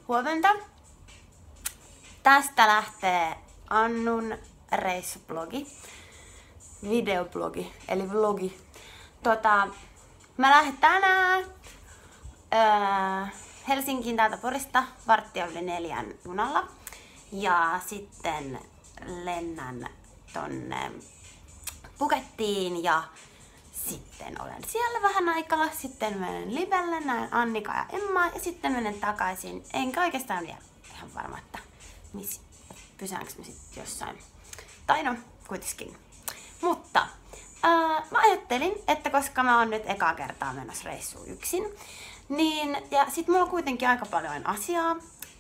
Huomenta. Tästä lähtee Annun reissublogi, videoblogi, eli vlogi. Mä lähden tänään Helsinkiin täältä Porista 3:45 junalla. Ja sitten lennän tonne Phukettiin ja sitten olen siellä vähän aikaa. Sitten menen Livelle, näen Annika ja Emmaa ja sitten menen takaisin. Enkä oikeastaan vielä ihan varma, että pysäänkö mä sitten jossain. Tai no, kuitenkin. Mutta mä ajattelin, että koska mä oon nyt ekaa kertaa menossa reissuun yksin, niin, ja sit mulla on kuitenkin aika paljon asiaa,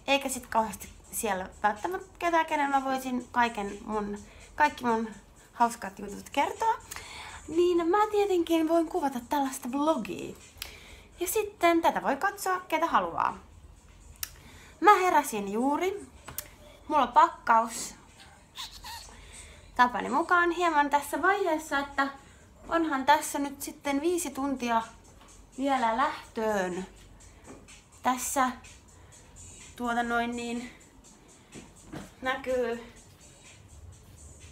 eikä sit kauheasti siellä välttämättä ketään, kenen mä voisin kaikki mun hauskat jutut kertoa, niin mä tietenkin voin kuvata tällaista vlogia. Ja sitten tätä voi katsoa, ketä haluaa. Mä heräsin juuri. Mulla on pakkaus tapani mukaan hieman tässä vaiheessa, että onhan tässä nyt sitten 5 tuntia vielä lähtöön. Tässä näkyy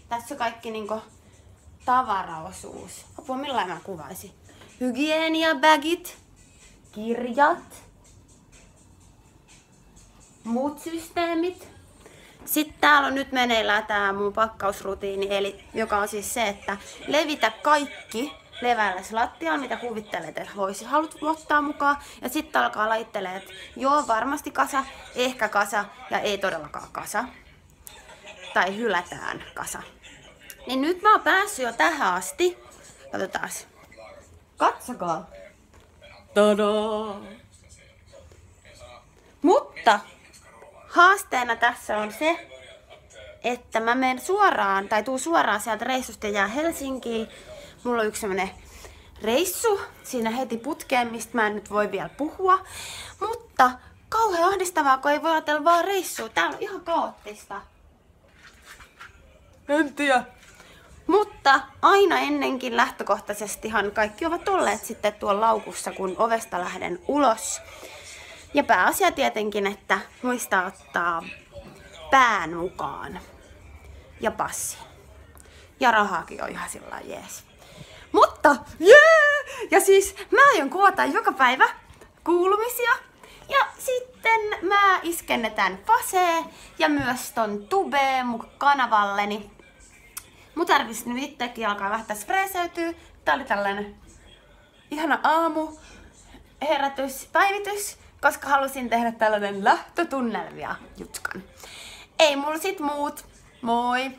tässä kaikki niinku tavaraosuus. Apua, millainen mä kuvaisin? Hygieniabagit, kirjat, muut systeemit. Sitten täällä on nyt meneillään tää mun pakkausrutiini, eli joka on siis se, että levitä kaikki leväälläs lattiaan, mitä kuvittelet, että haluat ottaa mukaan. Ja sitten alkaa laittelee, että joo, varmasti kasa, ehkä kasa ja ei todellakaan kasa. Tai hylätään kasa. Niin nyt mä oon päässyt jo tähän asti. Katsotaas. Katsokaa. Tadaa! Mutta haasteena tässä on se, että mä menen suoraan, tai tuun suoraan sieltä reissusta ja jää Helsinkiin. Mulla on yksi semmonen reissu siinä heti putkeen, mistä mä en nyt voi vielä puhua. Mutta kauhean ahdistavaa, kun ei voi ajatella vaan reissua. Täällä on ihan kaoottista. En tiedä. Mutta aina ennenkin lähtökohtaisestihan kaikki ovat olleet sitten tuolla laukussa, kun ovesta lähden ulos. Ja pääasia tietenkin, että muistaa ottaa pään mukaan. Ja passi. Ja rahaakin on ihan sillä jees. Mutta, ja siis mä aion kuvata joka päivä kuulumisia. Ja sitten mä iskennetään Fasee ja myös ton Tubeen mun kanavalleni. Mun tarvitsisi nyt itsekin alkaa vähän freeseytyä. Tää oli tällainen ihana aamu päivitys, koska halusin tehdä tällainen lähtötunnelmia jutkan. Ei mulla sit muut. Moi!